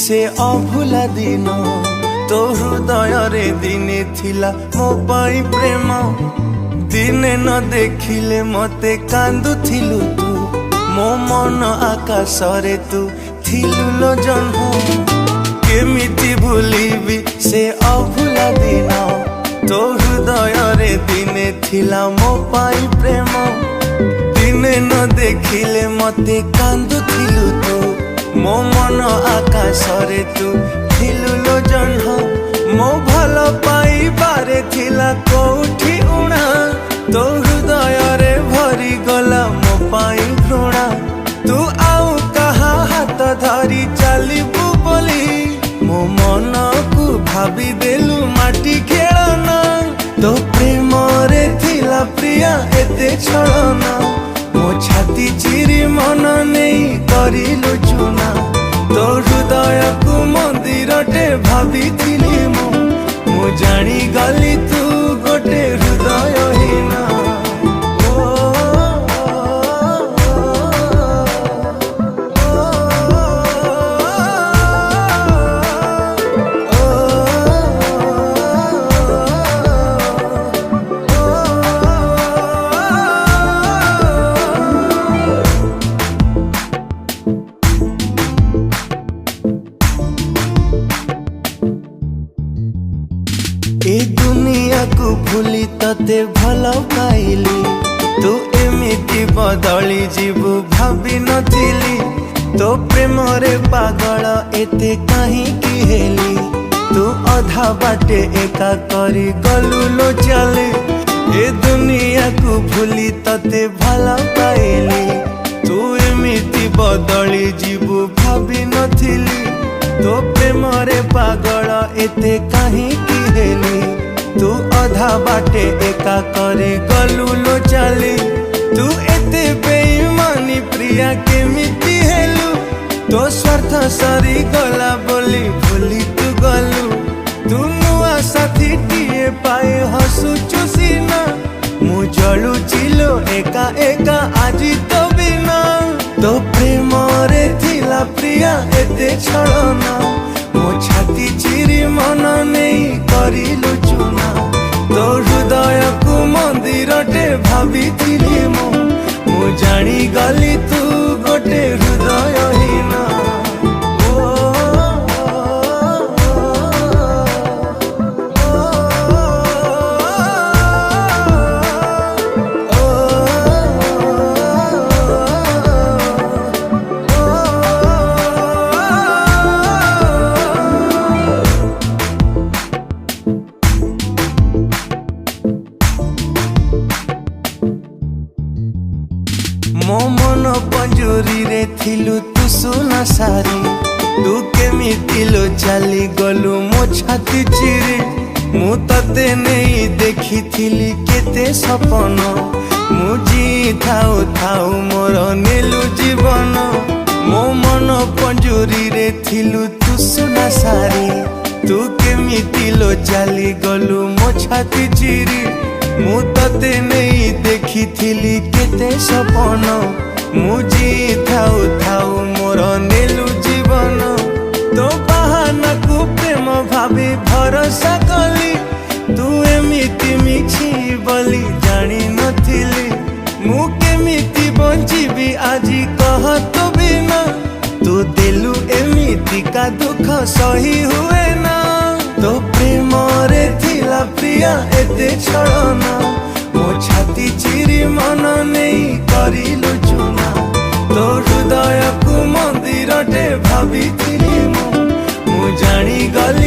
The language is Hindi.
से अभुला दिन तो हृदय रे दिने थिला मो पाई प्रेम दिने न देखिले मते कांदुथिलु तू मो मन आकाश रे तू थिलु लो जन्म केमिति भूलिबी से अभुला दिन तो हृदय रे दिने थिला मो पाई प्रेम दिने न देखिले मते कांदुथिलु तू मो मन आकाश रे तू थिलु लो जन्म मो भल पाई बारे थिला कोठी उणा तो हृदय रे भरी गला मो पाई घृणा तू आउ कहा हाथ धरी चलिबू बोली मो मन को भाभी देलु माटी खेलना तो प्रेम रे थिला प्रिया एते छलना मो छाती चिरी मन नहीं करिलु चुना तो हृदय को मंदिर टे भाभी थिली मु जानी गली तू गोटे हृदय हीना ए दुनिया को भूली तते भल पाइली तू एमिति बदली जीवु भाभी नथिली तो प्रेम रे पागल एते कहीं की हेली तू अधा बाटे एका करी गलु लो चले ए दुनिया को भूली तते भल पाइली तू एमिति बदली जीवु भाभी नथिली तो प्रेम रे पागल एते कहीं की हेली तू अधा बाटे एका करे गलु लो चली तू एते बेईमानी प्रिया केमिति हेलु तो स्वार्थ सरी गला बोली भूली तू गलु तू नुआ साथी टीए पाए हसुचु सीना मु जलु चिलो एका एका आजी तो बिना तो प्रेम रे थिला प्रिया एते छलना मो छाती चिरी मन नहीं करिलु चुना तो हृदय को मंदिर टे भाभी थिली मु जानी गली तू गोटे हृदय हीना मो मन पंजुरी रे थिलु तू सुना सारी तू केमिति लो चली गलु मो छाती चिरी मु तते नहीं देखी थिली केते सपन मु जी थाउ थाउ मोर नेलु जीवन मो मन पंजुरी रे थिलु तू सुना सारी तू केमिति लो चली गलु मो छाती चिरी मु तते नहीं देखी थिली केते सपन मु जी थाउ थाउ मोर नेलु जीवन तो बहाना को प्रेम भाभी भरोसा कली तू एमिति मिछि बोली जानी नथिली मु केमिति बंचिबी आजी कह तो बिना तू देलु एमिति का दुख सही हुए ना तो प्रेम रे थिला प्रिया एते छलना मो छाती चिरी मन नहीं करिलु चुना तो हृदय को मंदिर टे भाभी थिली मु जानी गली